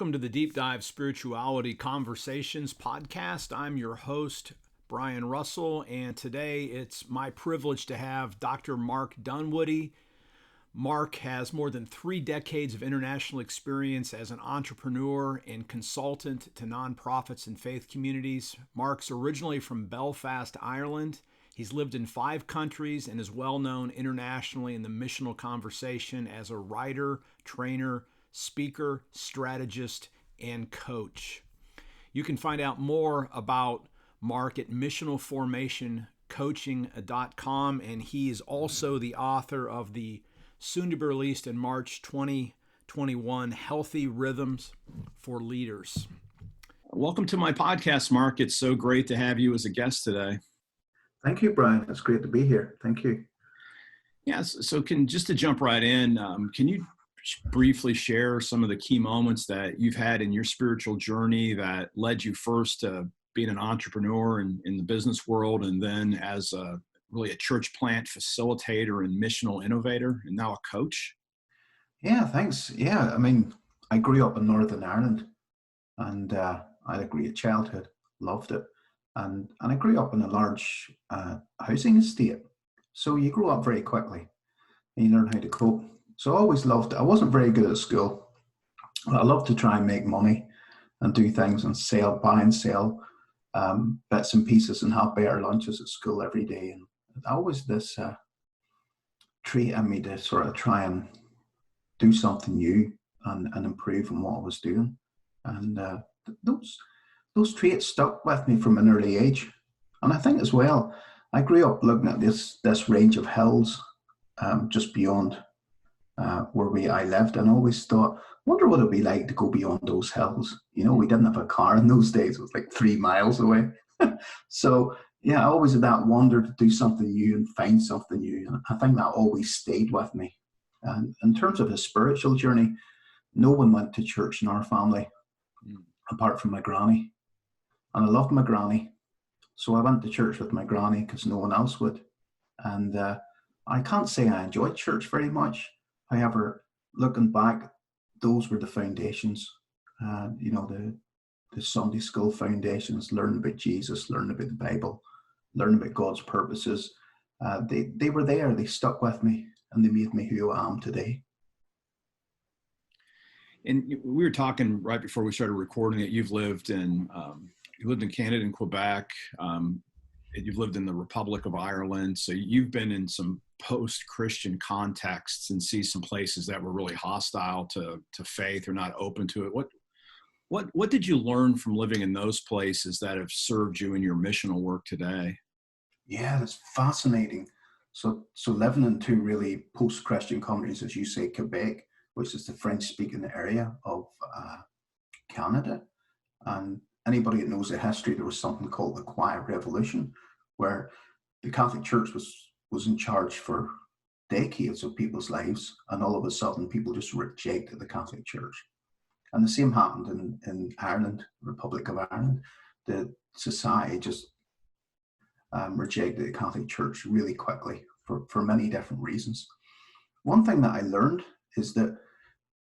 Welcome to the Deep Dive Spirituality Conversations podcast. I'm your host, Brian Russell, and today it's my privilege to have Dr. Mark Dunwoody. Mark has more than 3 decades of international experience as an entrepreneur and consultant to nonprofits and faith communities. Mark's originally from Belfast, Ireland. He's lived in 5 countries and is well known internationally in the missional conversation as a writer, trainer, speaker, strategist, and coach. You can find out more about Mark at missionalformationcoaching.com, and he is also the author of the soon-to-be released in March 2021 Healthy Rhythms for Leaders. Welcome to my podcast, Mark. It's so great to have you as a guest today. Thank you, Brian. It's great to be here. Thank you. Yes. So just to jump right in, can you briefly share some of the key moments that you've had in your spiritual journey that led you first to being an entrepreneur in the business world, and then as really a church plant facilitator and missional innovator, and now a coach? Yeah, thanks. Yeah, I grew up in Northern Ireland, and I had a great childhood, loved it. And I grew up in a large housing estate. So you grow up very quickly and you learn how to cope. So I always loved it. I wasn't very good at school. I loved to try and make money and do things and buy and sell bits and pieces and have better lunches at school every day. And always this trait in me to sort of try and do something new and improve on what I was doing. And those traits stuck with me from an early age. And I think as well, I grew up looking at this range of hills just beyond where I lived, and I always thought, wonder what it'd be like to go beyond those hills. You know, we didn't have a car in those days. It was like 3 miles away. So yeah, I always had that wonder to do something new and find something new. And I think that always stayed with me. And in terms of a spiritual journey, no one went to church in our family apart from my granny. And I loved my granny. So I went to church with my granny because no one else would. And I can't say I enjoyed church very much. However, looking back, those were the foundations. The Sunday school foundations, learning about Jesus, learning about the Bible, learning about God's purposes. They were there, they stuck with me, and they made me who I am today. And we were talking right before we started recording that you've lived in Canada and Quebec. You've lived in the Republic of Ireland. So you've been in some post-Christian contexts and see some places that were really hostile to faith or not open to it. What did you learn from living in those places that have served you in your missional work today? Yeah, that's fascinating. So living in 2 really post-Christian countries, as you say, Quebec, which is the French-speaking area of Canada. And anybody that knows the history, there was something called the Quiet Revolution, where the Catholic Church was in charge for decades of people's lives, and all of a sudden people just rejected the Catholic Church. And the same happened in Ireland, Republic of Ireland. The society just rejected the Catholic Church really quickly for many different reasons. One thing that I learned is that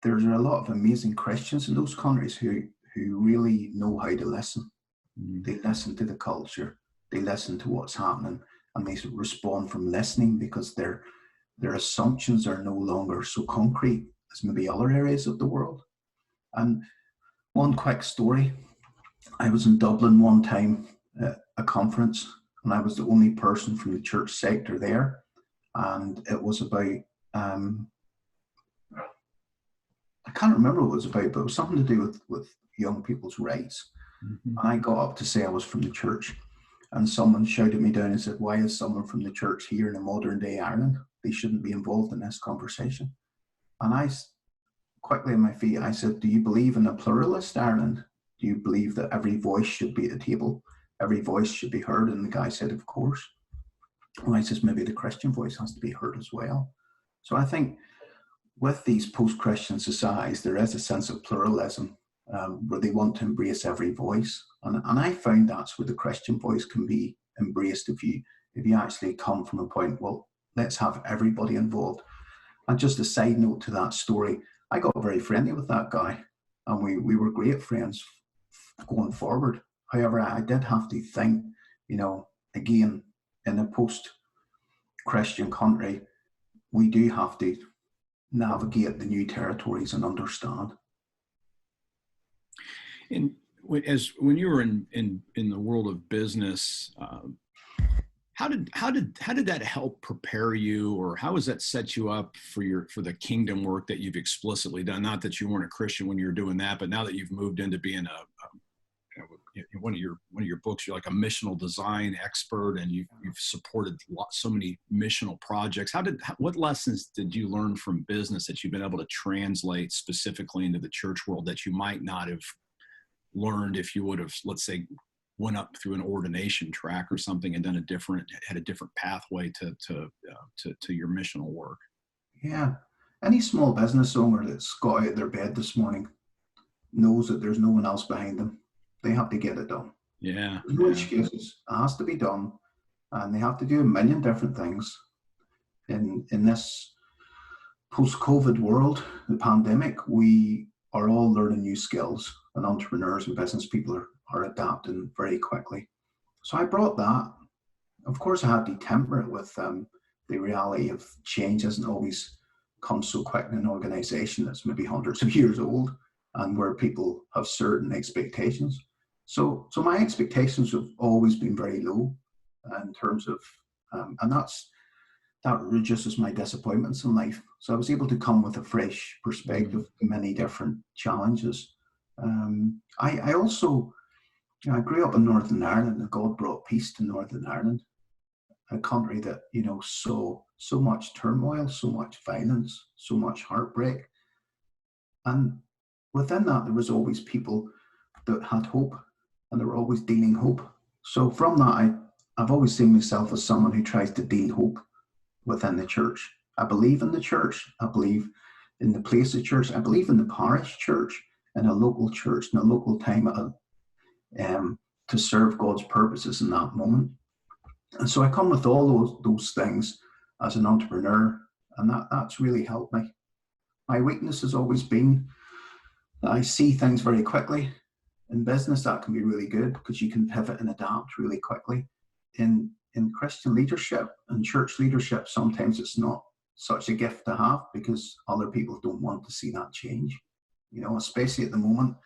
there's a lot of amazing Christians in those countries who really know how to listen. They listen to the culture, they listen to what's happening, and they respond from listening because their assumptions are no longer so concrete as maybe other areas of the world. And one quick story, I was in Dublin one time at a conference, and I was the only person from the church sector there. And it was about, I can't remember what it was about, but it was something to do with young people's rights. And I got up to say I was from the church, and someone shouted me down and said, why is someone from the church here in a modern day Ireland? They shouldn't be involved in this conversation. And I quickly on my feet, I said, do you believe in a pluralist Ireland? Do you believe that every voice should be at the table? Every voice should be heard? And the guy said, of course. And I says, maybe the Christian voice has to be heard as well. So I think with these post-Christian societies, there is a sense of pluralism where they want to embrace every voice. And I found that's where the Christian voice can be embraced if you actually come from a point, well, let's have everybody involved. And just a side note to that story, I got very friendly with that guy. and we were great friends going forward. However, I did have to think, again, in a post-Christian country, we do have to navigate the new territories and understand. And when you were in the world of business, how did that help prepare you, or how has that set you up for the kingdom work that you've explicitly done? Not that you weren't a Christian when you were doing that, but now that you've moved into being one of your books, you're like a missional design expert, and you've supported so many missional projects. What lessons did you learn from business that you've been able to translate specifically into the church world that you might not have learned if you would have, let's say, went up through an ordination track or something and had a different pathway to your missional work? Yeah, any small business owner that's got out of their bed this morning knows that there's no one else behind them. They have to get it done. Yeah. There's no excuses. It has to be done. And they have to do a million different things. In this post-COVID world, the pandemic, we are all learning new skills, and entrepreneurs and business people are adapting very quickly. So I brought that. Of course, I had to temper it with the reality of change doesn't always come so quick in an organization that's maybe hundreds of years old, and where people have certain expectations. So my expectations have always been very low in terms of, and that reduces my disappointments in life. So I was able to come with a fresh perspective to many different challenges. I also, I grew up in Northern Ireland, and God brought peace to Northern Ireland, a country that, saw so much turmoil, so much violence, so much heartbreak. And within that, there was always people that had hope, and they were always dealing hope. So from that, I've always seen myself as someone who tries to deal hope within the church. I believe in the church. I believe in the place of church. I believe in the parish church, in a local church, in a local time to serve God's purposes in that moment. And so I come with all those things as an entrepreneur, and that's really helped me. My weakness has always been that I see things very quickly. In business, that can be really good because you can pivot and adapt really quickly. In Christian leadership and church leadership, sometimes it's not such a gift to have because other people don't want to see that change. Especially at the moment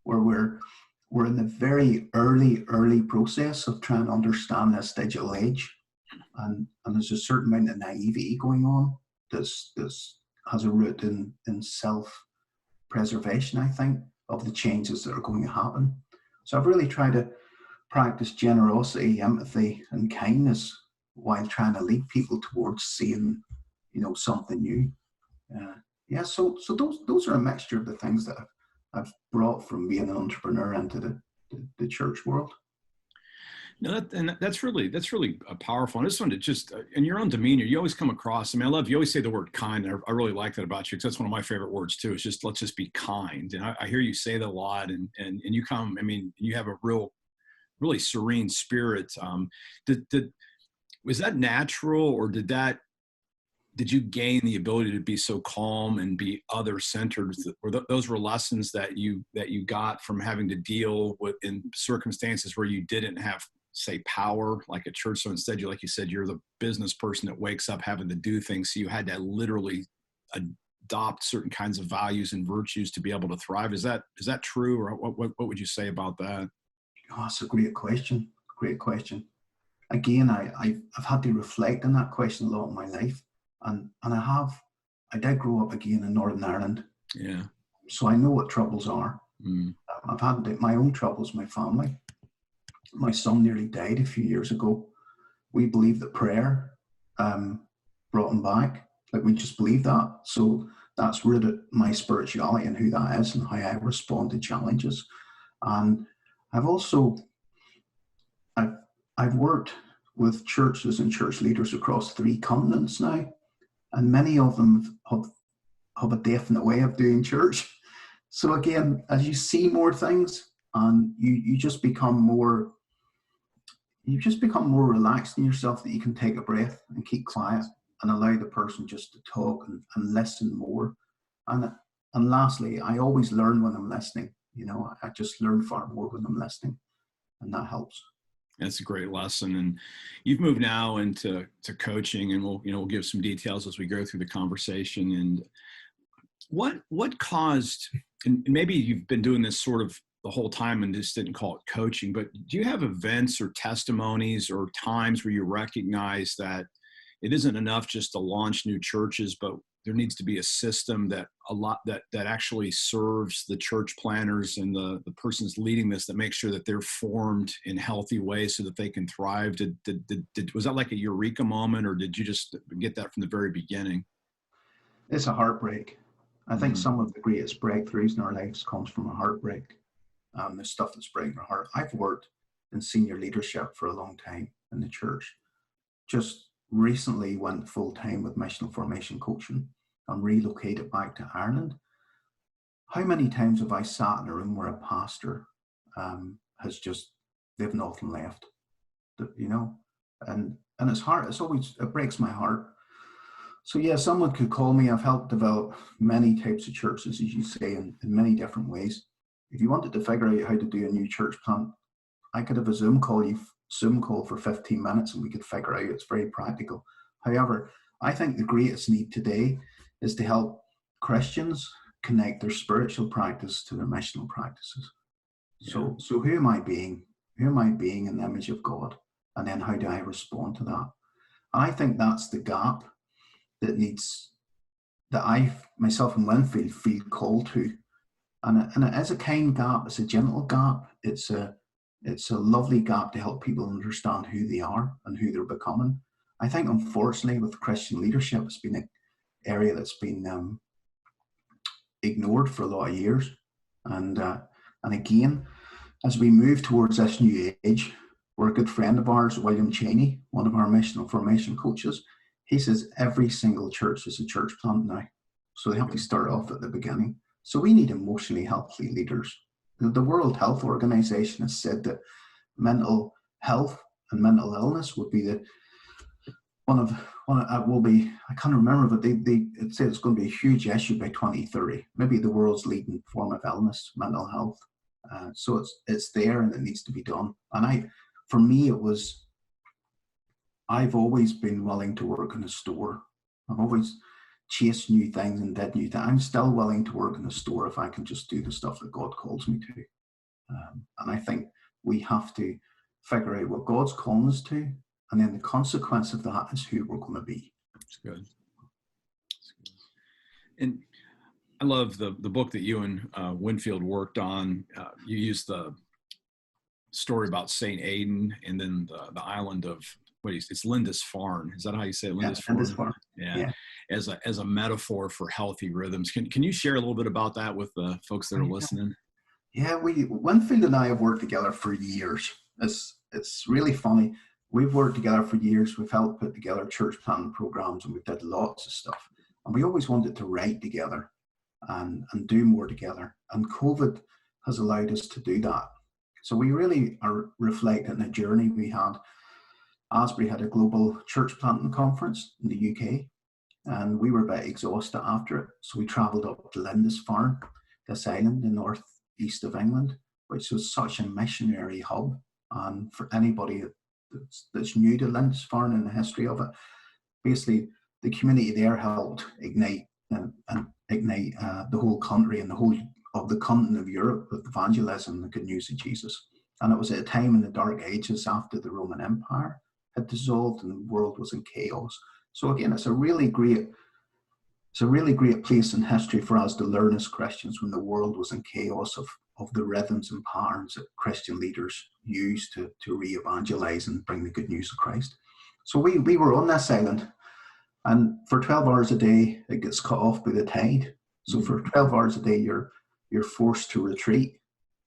where we're in the very early process of trying to understand this digital age, and there's a certain amount of naivety going on. This has a root in self-preservation, I think, of the changes that are going to happen. So I've really tried to practice generosity, empathy, and kindness while trying to lead people towards seeing, something new. So those are a mixture of the things that I've brought from being an entrepreneur into the church world. No, that's really powerful. And I just wanted to just, in your own demeanor, you always come across, I love, you always say the word kind. And I really like that about you, because that's one of my favorite words too. It's just, let's just be kind. And I hear you say that a lot, and you come, you have a really serene spirit. Was that natural, or did you gain the ability to be so calm and be other centered? Or those were lessons that you got from having to deal with in circumstances where you didn't have, say, power like a church? So instead, like you said, you're the business person that wakes up having to do things. So you had to literally adopt certain kinds of values and virtues to be able to thrive. Is that true? Or what would you say about that? Oh, that's a great question. Great question. Again, I've had to reflect on that question a lot in my life. And I did grow up again in Northern Ireland. Yeah. So I know what troubles are. Mm. I've had my own troubles, my family. My son nearly died a few years ago. We believe that prayer brought him back. Like, we just believe that. So that's rooted my spirituality and who that is and how I respond to challenges. And I've worked with churches and church leaders across 3 continents now. And many of them have a definite way of doing church. So again, as you see more things, and you just become more relaxed in yourself, that you can take a breath and keep quiet and allow the person just to talk and listen more. And and lastly, I always learn when I'm listening. I just learn far more when I'm listening, and that helps. That's a great lesson. And you've moved now into coaching, and we'll give some details as we go through the conversation. And what caused, and maybe you've been doing this sort of the whole time and just didn't call it coaching, but do you have events or testimonies or times where you recognize that it isn't enough just to launch new churches, but there needs to be a system that actually serves the church planners and the persons leading this, that makes sure that they're formed in healthy ways so that they can thrive? Was that like a eureka moment, or did you just get that from the very beginning? It's a heartbreak. I think some of the greatest breakthroughs in our lives comes from a heartbreak. The stuff that's breaking our heart. I've worked in senior leadership for a long time in the church. Just recently went full-time with Missional Formation Coaching and relocated back to Ireland. How many times have I sat in a room where a pastor has just, they've nothing left, and it's hard. It breaks my heart. So yeah, someone could call me. I've helped develop many types of churches, as you say, in many different ways. If you wanted to figure out how to do a new church plant, I could have a Zoom call for 15 minutes and we could figure out. It's very practical. However, I think the greatest need today is to help Christians connect their spiritual practice to their missional practices. Yeah. So who am I being? Who am I being in the image of God? And then how do I respond to that? I think that's the gap that I, myself and Winfield, feel called to. And it is a kind gap. It's a gentle gap. It's a lovely gap to help people understand who they are and who they're becoming. I think, unfortunately, with Christian leadership, it's been an area that's been ignored for a lot of years. And again, as we move towards this new age, we're a good friend of ours, William Cheney, one of our Missional Formation coaches. He says every single church is a church plant now. So they have to start off at the beginning. So we need emotionally healthy leaders. The World Health Organization has said that mental health and mental illness would be I can't remember, but it said it's going to be a huge issue by 2030. Maybe the world's leading form of illness, mental health. So it's there and it needs to be done. And for me, I've always been willing to work in a store. I've always chased new things and did new things. I'm still willing to work in a store if I can just do the stuff that God calls me to. And I think we have to figure out what God's calling us to, and then the consequence of that is who we're going to be. That's good. And I love the book that you and Winfield worked on. You used the story about St. Aidan and then the island of, it's Lindisfarne. Is that how you say it? Lindisfarne. Yeah. As a metaphor for healthy rhythms. Can you share a little bit about that with the folks that are listening? Yeah, Winfield and I have worked together for years. It's really funny. We've worked together for years. We've helped put together church planning programs and we've did lots of stuff. And we always wanted to write together and do more together. And COVID has allowed us to do that. So we really are reflecting the journey we had. Asbury had a global church planting conference in the UK, and we were a bit exhausted after it. So we travelled up to Lindisfarne, this island in the northeast of England, which was such a missionary hub. And for anybody that's new to Lindisfarne and the history of it, basically the community there helped ignite the whole country and the whole of the continent of Europe with evangelism and the good news of Jesus. And it was at a time in the Dark Ages after the Roman Empire had dissolved and the world was in chaos. So again, it's a really great place in history for us to learn as Christians when the world was in chaos of the rhythms and patterns that Christian leaders use to re-evangelize and bring the good news of Christ. So we were on this island, and for 12 hours a day, it gets cut off by the tide. So for 12 hours a day, you're forced to retreat.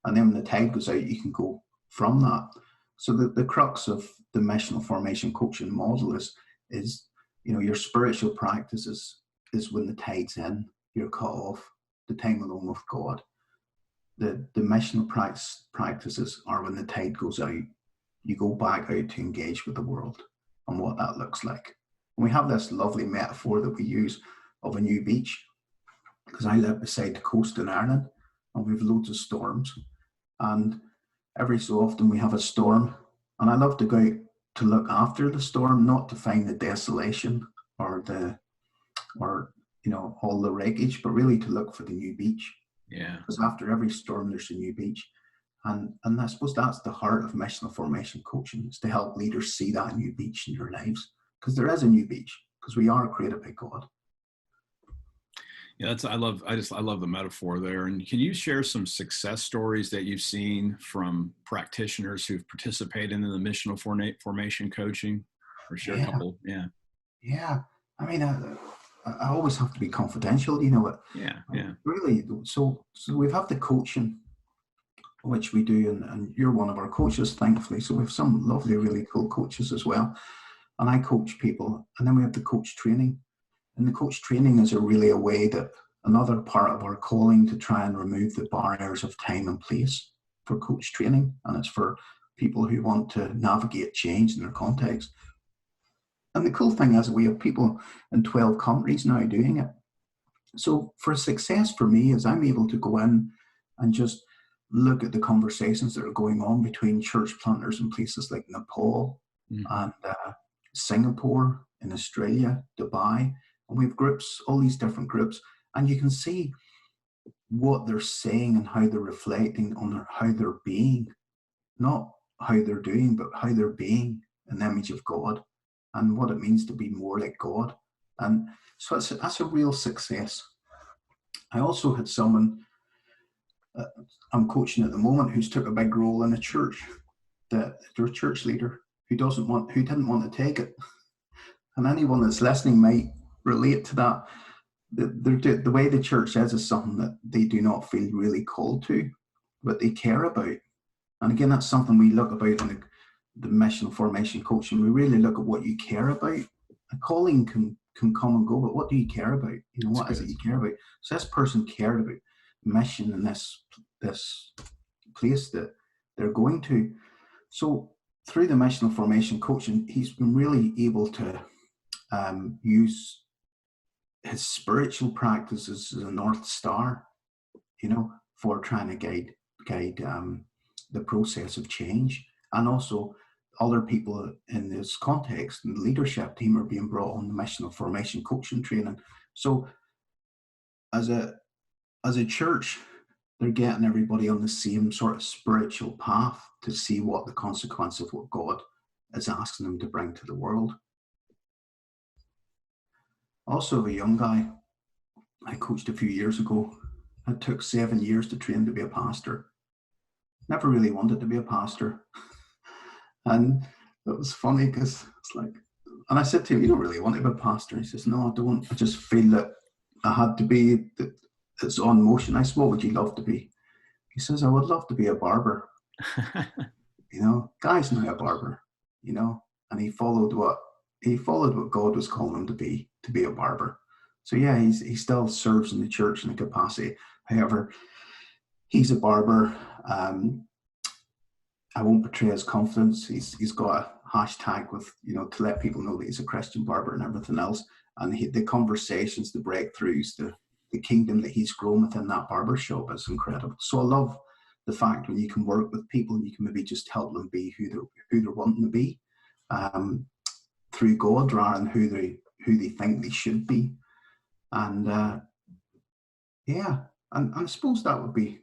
And then when the tide goes out, you can go from that. So the crux of the Missional Formation Coaching model is your spiritual practice is when the tide's in, you're cut off, the time alone with God. The missional practices are when the tide goes out, you go back out to engage with the world and what that looks like. And we have this lovely metaphor that we use of a new beach. because I live beside the coast in Ireland, and we've loads of storms. And every so often we have a storm, and I love to go out to look after the storm, not to find the desolation or all the wreckage, but really to look for the new beach. Yeah. Because after every storm, there's a new beach. And I suppose that's the heart of missional formation coaching, is to help leaders see that new beach in their lives. Because there is a new beach, because we are created by God. Yeah, I love the metaphor there. And can you share some success stories that you've seen from practitioners who've participated in the missional formation coaching, or share a couple? Yeah. Yeah. I mean, I always have to be confidential, you know. Yeah. Really. So we have the coaching, which we do, and you're one of our coaches, thankfully. So we have some lovely, really cool coaches as well. And I coach people, and then we have the coach training. And the coach training is really a way that another part of our calling to try and remove the barriers of time and place for coach training. And it's for people who want to navigate change in their context. And the cool thing is we have people in 12 countries now doing it. So for success for me is I'm able to go in and just look at the conversations that are going on between church planters in places like Nepal and Singapore, in Australia, Dubai. And we have groups, all these different groups, and you can see what they're saying and how they're reflecting on how they're being, not how they're doing, but how they're being in the image of God and what it means to be more like God. And so that's a real success. I also had someone I'm coaching at the moment who's took a big role in a church, that their church leader who didn't want to take it. And anyone that's listening might relate to that. The way the church says is something that they do not feel really called to, but they care about. And again, that's something we look about in the missional formation coaching. We really look at what you care about. A calling can come and go, but what do you care about? You know, what is it you care about? So this person cared about mission in this place that they're going to. So through the missional formation coaching, he's been really able to use his spiritual practices as a North Star, you know, for trying to guide the process of change. And also other people in this context and the leadership team are being brought on the missional formation coaching training. So as a church, they're getting everybody on the same sort of spiritual path to see what the consequence of what God is asking them to bring to the world. Also, a young guy I coached a few years ago. It took 7 years to train to be a pastor. Never really wanted to be a pastor. And it was funny because it's like, and I said to him, "You don't really want to be a pastor?" He says, "No, I don't. I just feel that I had to be, that it's on motion." I said, "What would you love to be?" He says, "I would love to be a barber." You know, guy's now a barber, you know, and he followed what God was calling him to be a barber. So yeah, he still serves in the church in a capacity. However, he's a barber. I won't betray his confidence. He's got a hashtag with, you know, to let people know that he's a Christian barber and everything else. And the conversations, the breakthroughs, the kingdom that he's grown within that barber shop is incredible. So I love the fact when you can work with people and you can maybe just help them be who they're wanting to be through God, rather than who they think they should be. And yeah, and I suppose that would be,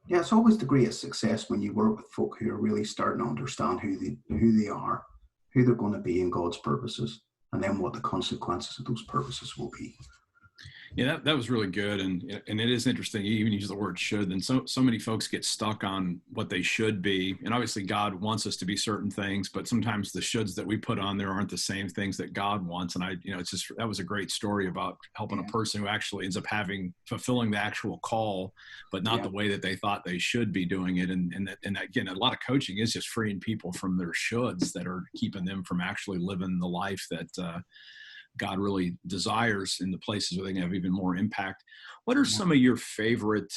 yeah, it's always the greatest success when you work with folk who are really starting to understand who they are, who they're going to be in God's purposes, and then what the consequences of those purposes will be. Yeah, that was really good. And it is interesting. You even use the word should, and so many folks get stuck on what they should be. And obviously God wants us to be certain things, but sometimes the shoulds that we put on there aren't the same things that God wants. And it's just, that was a great story about helping a person who actually ends up fulfilling the actual call, but not the way that they thought they should be doing it. And again, a lot of coaching is just freeing people from their shoulds that are keeping them from actually living the life that, God really desires in the places where they can have even more impact. What are some of your favorite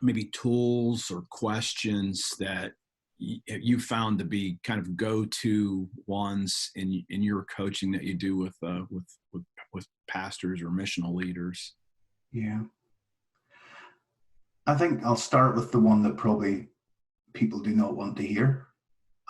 maybe tools or questions that you found to be kind of go-to ones in your coaching that you do with with pastors or missional leaders? Yeah. I think I'll start with the one that probably people do not want to hear.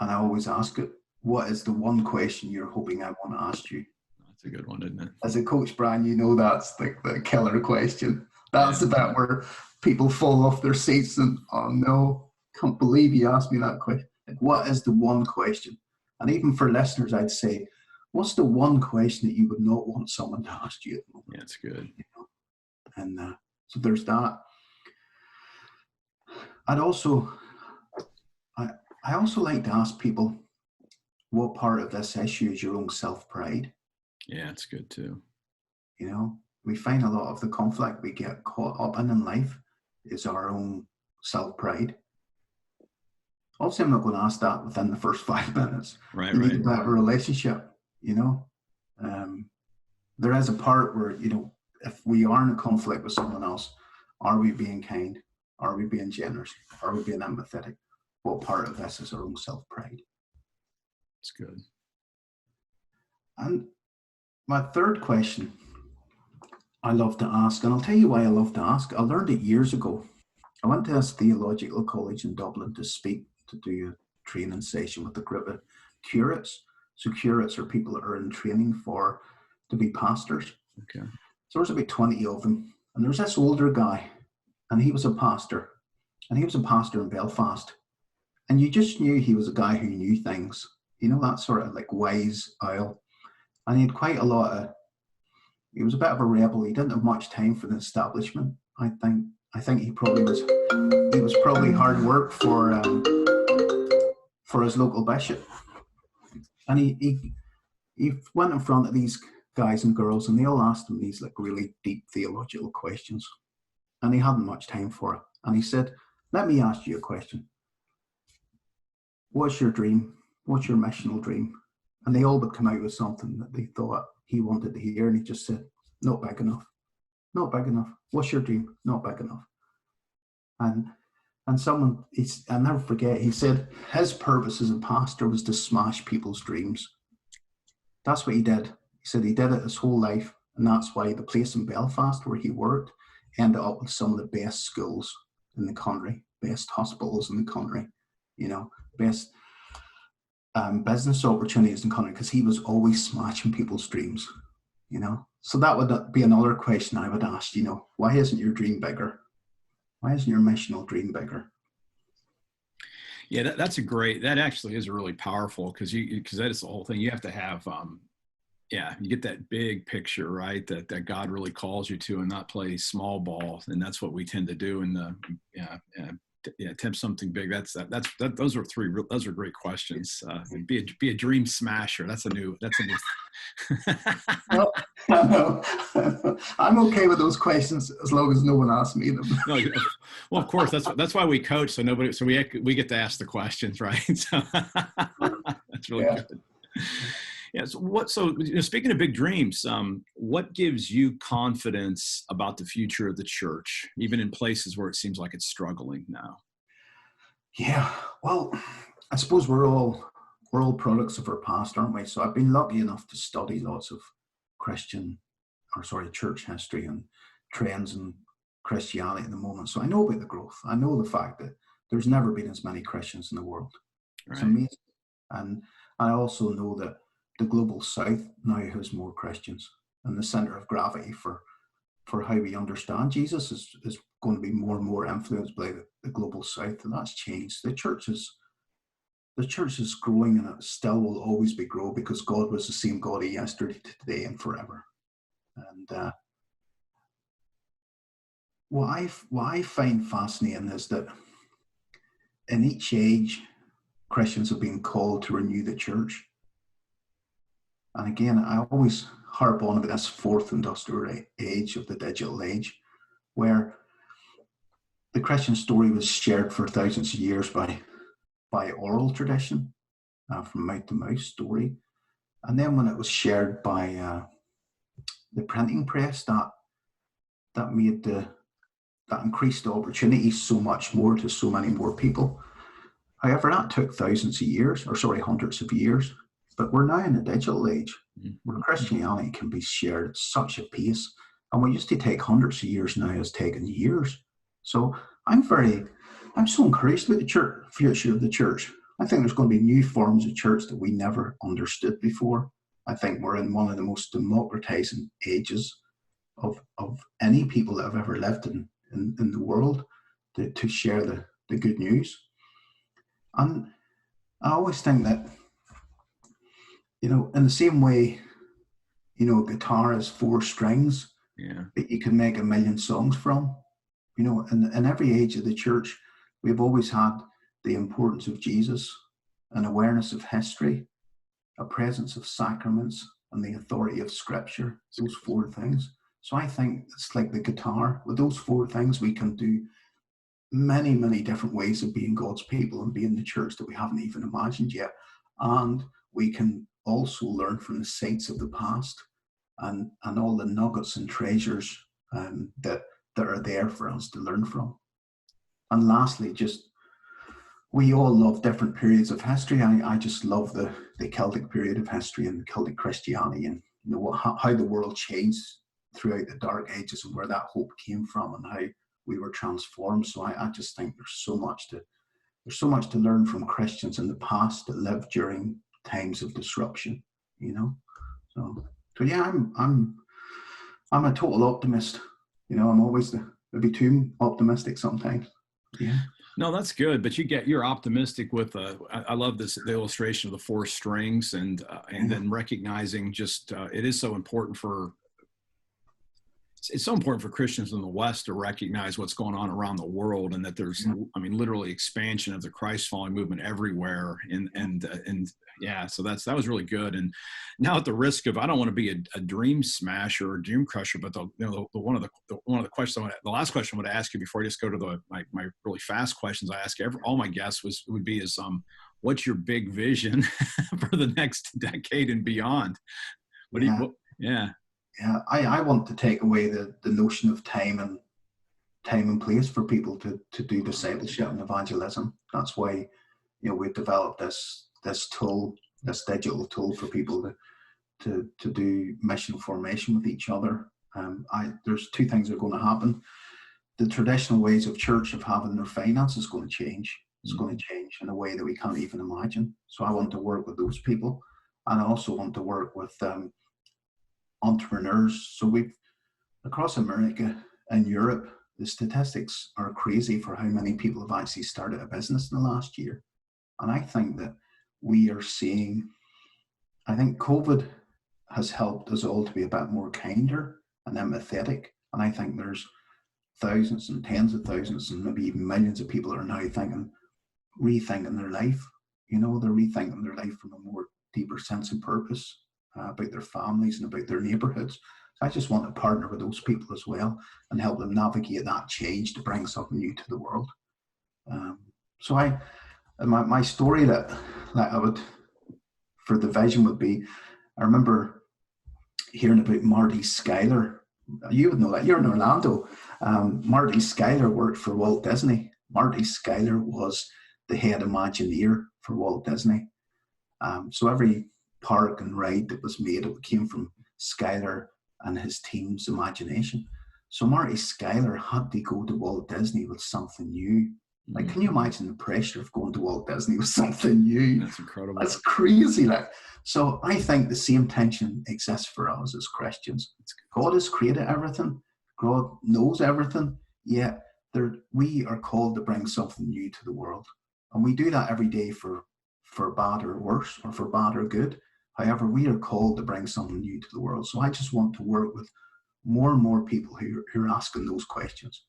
And I always ask it, what is the one question you're hoping I want to ask you? That's a good one, isn't it? As a coach, Brian, you know that's like the killer question. That's the bit where people fall off their seats and, oh no, can't believe you asked me that question. Like, what is the one question? And even for listeners, I'd say, what's the one question that you would not want someone to ask you at the moment? Yeah, it's good. You know? And so there's that. I also like to ask people, what part of this issue is your own self-pride? Yeah, it's good too. You know, we find a lot of the conflict we get caught up in life is our own self-pride. Obviously, I'm not going to ask that within the first 5 minutes. Right, You need right. to have a relationship, you know. There is a part where, you know, if we are in a conflict with someone else, are we being kind? Are we being generous? Are we being empathetic? What part of this is our own self-pride? It's good. And my third question I love to ask, and I'll tell you why I love to ask. I learned it years ago. I went to this theological college in Dublin to speak, to do a training session with a group of curates. So curates are people that are in training to be pastors. Okay. So there's about 20 of them. And there was this older guy, and he was a pastor. And he was a pastor in Belfast. And you just knew he was a guy who knew things. You know, that sort of like wise owl. And he had quite a lot of, he was a bit of a rebel. He didn't have much time for the establishment, I think. I think he was probably hard work for his local bishop. And he went in front of these guys and girls, and they all asked him these like really deep theological questions. And he hadn't much time for it. And he said, let me ask you a question. What's your dream? What's your missional dream? And they all would come out with something that they thought he wanted to hear. And he just said, not big enough. Not big enough. What's your dream? Not big enough. And someone, I'll never forget, he said his purpose as a pastor was to smash people's dreams. That's what he did. He said he did it his whole life. And that's why the place in Belfast where he worked ended up with some of the best schools in the country, best hospitals in the country, you know, best business opportunities in the country, because he was always smashing people's dreams, you know. So that would be another question I would ask, you know, why isn't your dream bigger? Why isn't your missional dream bigger? Yeah, that actually is really powerful, because that is the whole thing. You have to have, you get that big picture, right? That God really calls you to, and not play small ball. And that's what we tend to do in the, attempt something big. Those are great questions. Be a dream smasher. That's a new. No, I'm okay with those questions as long as no one asks me them. No, well, of course, that's why we coach, so we get to ask the questions, right? So that's really good. Yeah. So speaking of big dreams, what gives you confidence about the future of the church, even in places where it seems like it's struggling now? Yeah, well, I suppose we're all products of our past, aren't we? So I've been lucky enough to study lots of church history and trends in Christianity at the moment. So I know about the growth. I know the fact that there's never been as many Christians in the world. Right. It's amazing. And I also know that the global south now has more Christians, and the center of gravity for how we understand Jesus is going to be more and more influenced by the global south, and that's changed. The church is growing, and it still will always be growing, because God was the same God yesterday, today, and forever. And what I find fascinating is that in each age, Christians have been called to renew the church. And again, I always harp on about this fourth industrial age of the digital age, where the Christian story was shared for thousands of years by oral tradition, from mouth to mouth story. And then when it was shared by the printing press, that increased the opportunities so much more to so many more people. However, that took hundreds of years. But we're now in a digital age where Mhm. Christianity can be shared at such a pace. And what used to take hundreds of years now has taken years. So I'm so encouraged with the church, future of the church. I think there's going to be new forms of church that we never understood before. I think we're in one of the most democratizing ages of any people that have ever lived in the world to share the good news. And I always think that, in the same way, a guitar has four strings Yeah. that you can make a million songs from. In every age of the church, we've always had the importance of Jesus, an awareness of history, a presence of sacraments, and the authority of Scripture, those four things. So I think it's like the guitar. With those four things, we can do many, many different ways of being God's people and being the church that we haven't even imagined yet. And we can also learn from the saints of the past and all the nuggets and treasures that are there for us to learn from. And lastly, just we all love different periods of history. I just love the Celtic period of history and Celtic Christianity, and how the world changed throughout the Dark Ages and where that hope came from and how we were transformed. So I just think there's so much to learn from Christians in the past that lived during times of disruption. So yeah, I'm a total optimist. I'm always maybe too optimistic sometimes. Yeah. No, that's good. But you're optimistic with I love the illustration of the four strings and then recognizing just it is so important for it's so important for Christians in the West to recognize what's going on around the world, and that there's, I mean, literally expansion of the Christ following movement everywhere. And yeah, so that was really good. And now, at the risk of, I don't want to be a dream smasher or dream crusher, but the one of the questions the last question I want to ask you before I just go to my really fast questions I ask all my guests would be what's your big vision for the next decade and beyond? Yeah. Yeah, I want to take away the notion of time and place for people to do discipleship and evangelism. That's why we've developed this tool, this digital tool for people to do missional formation with each other. There's two things that are going to happen. The traditional ways of church of having their finances is going to change. It's going to change in a way that we can't even imagine. So I want to work with those people, and I also want to work with entrepreneurs. So we've across America and Europe, the statistics are crazy for how many people have actually started a business in the last year. And I think that we are seeing, I think COVID has helped us all to be a bit more kinder and empathetic. And I think there's thousands and tens of thousands and maybe even millions of people that are now rethinking their life. They're rethinking their life from a more deeper sense of purpose, about their families and about their neighborhoods. So I just want to partner with those people as well and help them navigate that change to bring something new to the world. So my story that I would, for the vision would be, I remember hearing about Marty Schuyler. You would know that, you're in Orlando. Marty Schuyler worked for Walt Disney. Marty Schuyler was the head Imagineer for Walt Disney. So every park and ride that was made, it came from Schuyler and his team's imagination. So Marty Schuyler had to go to Walt Disney with something new. Like, can you imagine the pressure of going to Walt Disney with something new? That's incredible. That's crazy. So I think the same tension exists for us as Christians. God has created everything. God knows everything. Yet we are called to bring something new to the world. And we do that every day for bad or worse, or for bad or good. However, we are called to bring something new to the world. So I just want to work with more and more people who are asking those questions.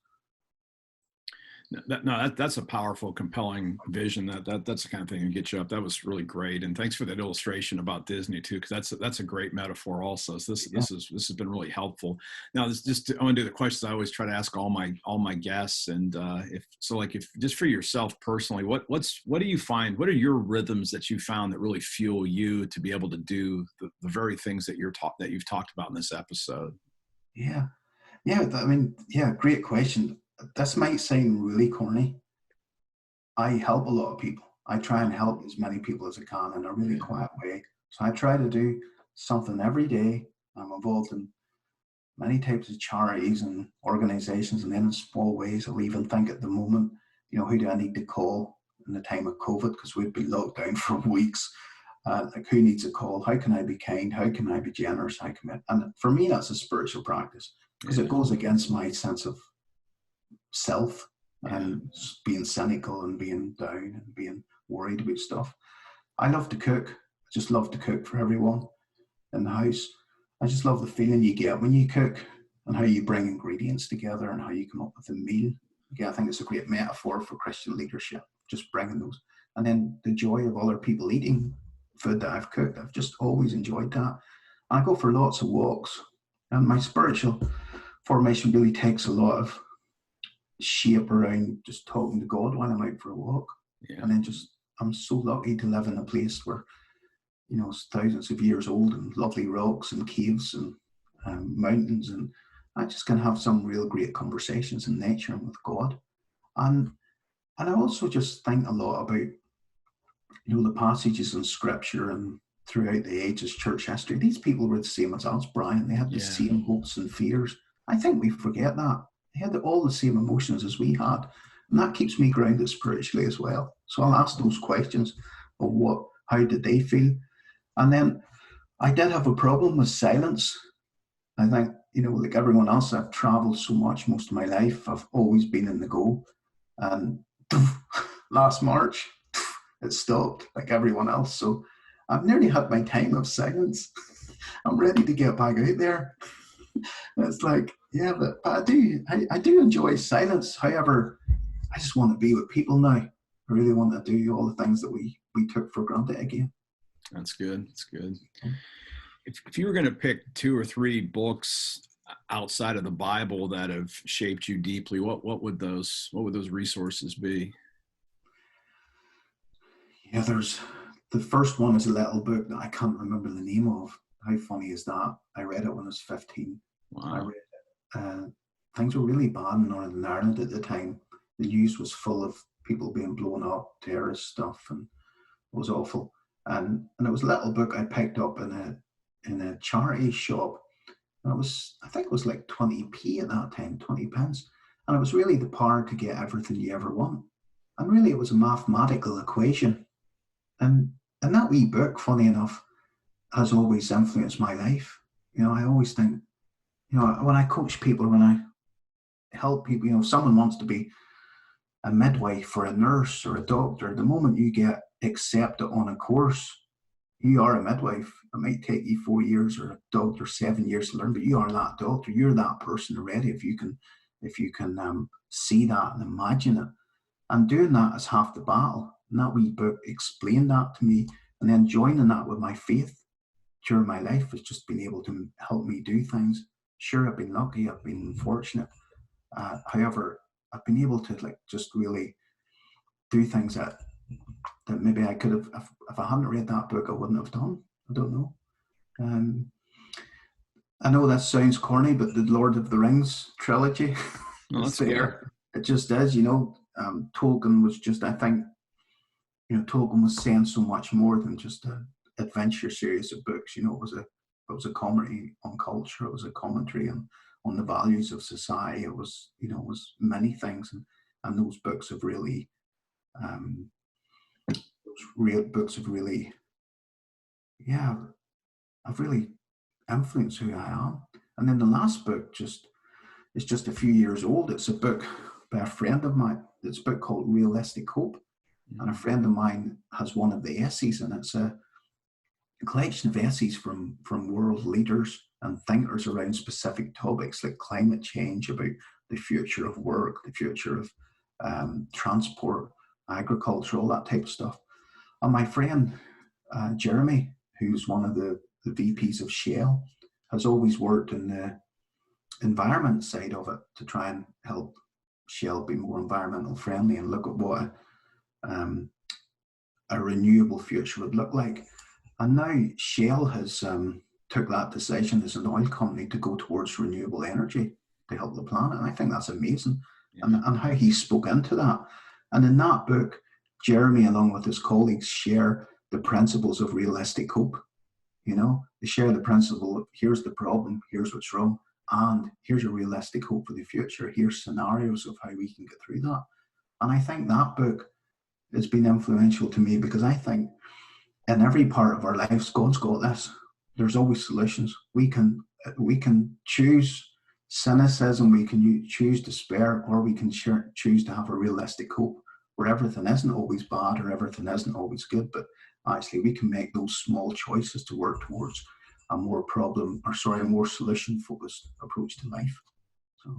That's a powerful, compelling vision. That's the kind of thing that gets you up. That was really great, and thanks for that illustration about Disney too, because that's a great metaphor also. So this has been really helpful. Now, I want to do the questions I always try to ask all my guests, and if just for yourself personally, what do you find? What are your rhythms that you found that really fuel you to be able to do the very things that you've talked about in this episode? Yeah. I mean, great question. This might sound really corny. I help a lot of people. I try and help as many people as I can in a really quiet way. So I try to do something every day. I'm involved in many types of charities and organizations, and then in small ways, I'll even think at the moment, who do I need to call in the time of COVID, because we've been locked down for weeks. Like, who needs a call? How can I be kind? How can I be generous? And for me, that's a spiritual practice, because it goes against my sense of self and being cynical and being down and being worried about stuff. I love to cook. I just love to cook for everyone in the house. I just love the feeling you get when you cook and how you bring ingredients together and how you come up with a meal. Again, I think it's a great metaphor for Christian leadership, just bringing those. And then the joy of other people eating food that I've cooked. I've just always enjoyed that. And I go for lots of walks. And my spiritual formation really takes a lot of shape around just talking to God while I'm out for a walk. Yeah. And then I'm so lucky to live in a place where, it's thousands of years old and lovely rocks and caves and mountains, and I just can have some real great conversations in nature and with God. And I also just think a lot about, the passages in scripture and throughout the ages, church history. These people were the same as us, Brian. They had the same hopes and fears. I think we forget that. They had all the same emotions as we had. And that keeps me grounded spiritually as well. So I'll ask those questions of how did they feel? And then I did have a problem with silence. I think, like everyone else, I've traveled so much most of my life. I've always been in the go. And last March, it stopped like everyone else. So I've nearly had my time of silence. I'm ready to get back out there. It's like, but I do enjoy silence. However, I just want to be with people now. I really want to do all the things that we took for granted again. That's good. That's good. If you were going to pick 2 or 3 books outside of the Bible that have shaped you deeply, what would those resources be? Yeah, the first one is a little book that I can't remember the name of. How funny is that? I read it when I was 15. Wow. I read it. Things were really bad in Northern Ireland at the time. The news was full of people being blown up, terrorist stuff, and it was awful. And it was a little book I picked up in a charity shop. And I think it was like 20p at that time, 20 pence. And it was really the power to get everything you ever want. And really it was a mathematical equation. And that wee book, funny enough, has always influenced my life. I always think, when I coach people, when I help people, if someone wants to be a midwife or a nurse or a doctor, the moment you get accepted on a course, you are a midwife. It might take you 4 years, or a doctor 7 years to learn, but you are that doctor. You're that person already. If you can see that and imagine it, and doing that is half the battle. And that wee book explained that to me, and then joining that with my faith during my life has just been able to help me do things. Sure, I've been lucky. I've been fortunate. However, I've been able to just really do things that maybe I could have, if I hadn't read that book, I wouldn't have done. I don't know. I know that sounds corny, but the Lord of the Rings trilogy is there. It just is, Tolkien was just, I think, Tolkien was saying so much more than just an adventure series of books. It was a commentary on culture. It was a commentary on the values of society. It was many things, and those books have really, have really influenced who I am. And then the last book is just a few years old. It's a book by a friend of mine. It's a book called Realistic Hope. And a friend of mine has one of the essays, and it's a collection of essays from world leaders and thinkers around specific topics like climate change, about the future of work, the future of transport, agriculture, all that type of stuff. And my friend, Jeremy, who's one of the VPs of Shell, has always worked in the environment side of it to try and help Shell be more environmental friendly and look at what a renewable future would look like. And now Shell has took that decision as an oil company to go towards renewable energy to help the planet. And I think that's amazing. Yeah. And how he spoke into that. And in that book, Jeremy, along with his colleagues, share the principles of realistic hope. They share the principle of here's the problem, here's what's wrong, and here's a realistic hope for the future. Here's scenarios of how we can get through that. And I think that book has been influential to me, because I think in every part of our lives, God's got this. There's always solutions. We can choose cynicism, we can choose despair, or we can choose to have a realistic hope where everything isn't always bad or everything isn't always good, but actually we can make those small choices to work towards a more solution focused approach to life. So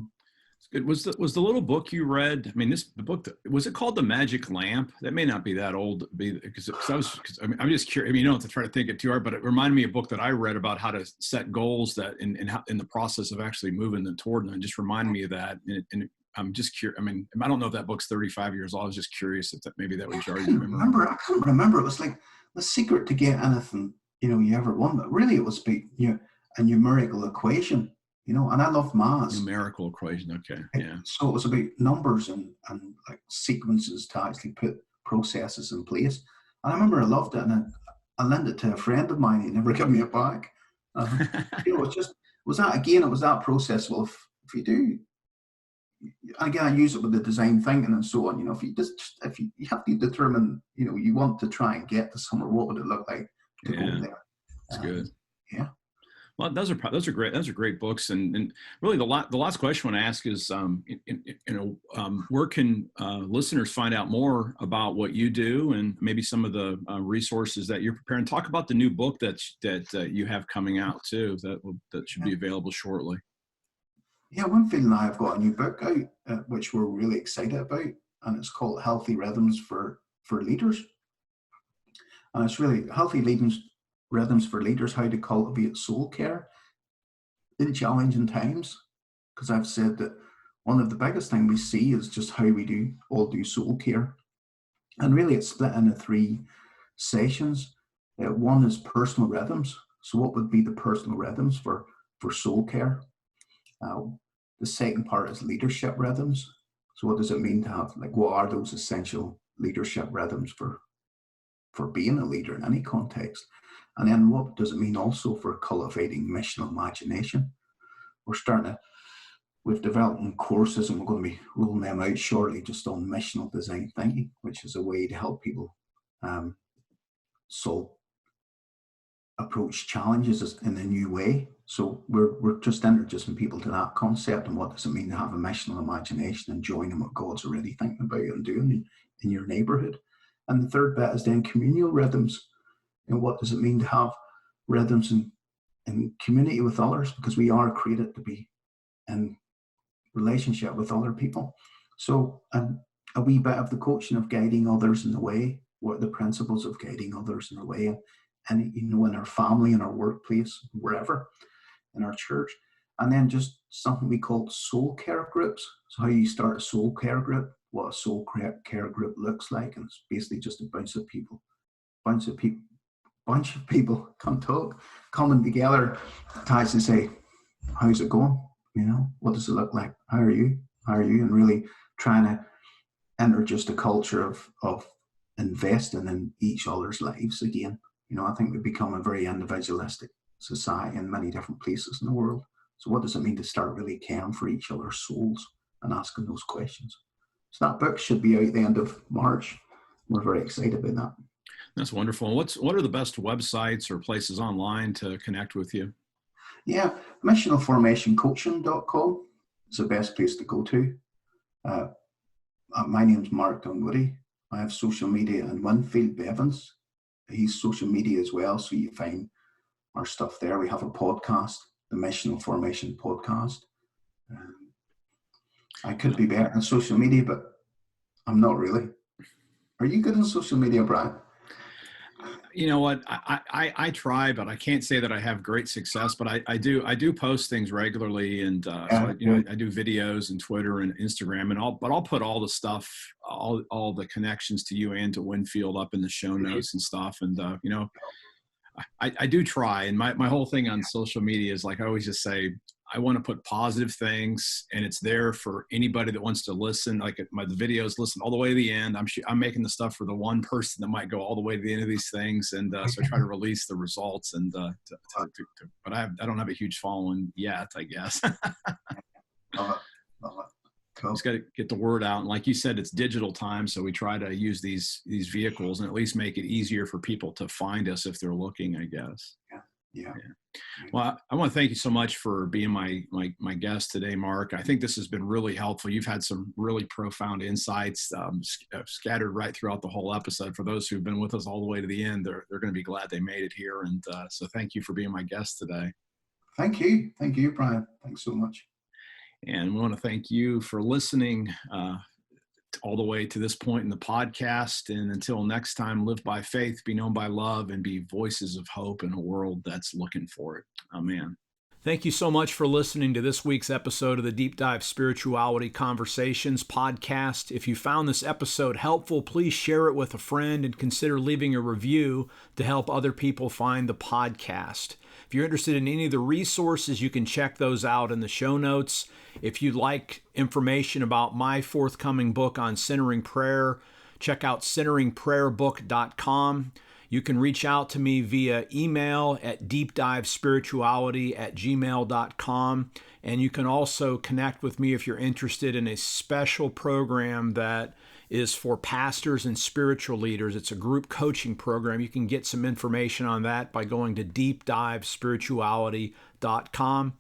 it's good. Was the little book you read? I mean, the book, was it called The Magic Lamp? That may not be that old, because I'm just curious. I mean, you don't have to try to think it too hard, but it reminded me of a book that I read about how to set goals that in the process of actually moving them toward them. It just reminded me of that. And I'm just curious. I mean, I don't know if that book's 35 years old. I was just curious if maybe that was your memory. I can't remember. It was like the secret to get anything you ever want. But really, it was a numerical equation. And I love maths. Numerical equation, okay, yeah. So it was about numbers and like sequences to actually put processes in place. And I remember I loved it, and I lent it to a friend of mine. He never gave me it back. It was that process. Well, if you do, again, I use it with the design thinking and so on. If you have to determine, you want to try and get to somewhere, what would it look like to go there? That's good. Yeah. Well, those are great. Those are great books, and really the last question I want to ask is, where can listeners find out more about what you do, and maybe some of the resources that you're preparing? Talk about the new book that you have coming out too. That should be available shortly. Yeah, Winfield and I have got a new book out, which we're really excited about, and it's called Healthy Rhythms for Leaders, and it's really healthy rhythms for leaders, how to cultivate soul care in challenging times. Because I've said that one of the biggest things we see is just how we all do soul care. And really it's split into 3 sessions. One is personal rhythms. So what would be the personal rhythms for soul care? The second part is leadership rhythms. So what does it mean to have, what are those essential leadership rhythms for being a leader in any context? And then what does it mean also for cultivating missional imagination? We've developed courses, and we're going to be rolling them out shortly, just on missional design thinking, which is a way to help people approach challenges in a new way. So we're just introducing people to that concept, and what does it mean to have a missional imagination and joining what God's already thinking about and doing in your neighborhood. And the third bit is then communal rhythms. And what does it mean to have rhythms in community with others? Because we are created to be in relationship with other people. So a wee bit of the coaching of guiding others in the way. What are the principles of guiding others in the way? And in our family, in our workplace, wherever, in our church. And then just something we call soul care groups. So how you start a soul care group, what a soul care group looks like. And it's basically just a bunch of people come talk, coming together to actually say, how's it going? What does it look like? How are you? And really trying to introduce a culture of investing in each other's lives again. I think we've become a very individualistic society in many different places in the world. So what does it mean to start really caring for each other's souls and asking those questions? So that book should be out the end of March. We're very excited about that. That's wonderful. What are the best websites or places online to connect with you? Yeah, Missional Formation Coaching.com is the best place to go to. My name's Mark Dunwoody. I have social media, and Winfield Bevans, he's social media as well, so you find our stuff there. We have a podcast, the Missional Formation Podcast. I could be better on social media, but I'm not really. Are you good on social media, Brian? You know what? I try, but I can't say that I have great success. But I do post things regularly, and so I do videos and Twitter and Instagram, and I'll put all the stuff, all the connections to you and to Winfield up in the show notes and stuff. And I do try. And my whole thing on social media is, like I always just say, I want to put positive things, and it's there for anybody that wants to listen. Like the videos, listen all the way to the end. I'm making the stuff for the one person that might go all the way to the end of these things, and so I try to release the results. And but I don't have a huge following yet, I guess. Love it. Cool. Just got to get the word out, and like you said, it's digital time, so we try to use these vehicles and at least make it easier for people to find us if they're looking, I guess. Yeah. Well, I want to thank you so much for being my guest today, Mark. I think this has been really helpful. You've had some really profound insights scattered right throughout the whole episode. For those who've been with us all the way to the end, they're going to be glad they made it here. And so thank you for being my guest today. Thank you, Brian. Thanks so much. And we want to thank you for listening all the way to this point in the podcast. And until next time, live by faith, be known by love, and be voices of hope in a world that's looking for it. Amen. Thank you so much for listening to this week's episode of the Deep Dive Spirituality Conversations podcast. If you found this episode helpful, please share it with a friend and consider leaving a review to help other people find the podcast. If you're interested in any of the resources, you can check those out in the show notes. If you'd like information about my forthcoming book on centering prayer, check out centeringprayerbook.com. You can reach out to me via email at deepdivespirituality@gmail.com. And you can also connect with me if you're interested in a special program that is for pastors and spiritual leaders. It's a group coaching program. You can get some information on that by going to deepdivespirituality.com.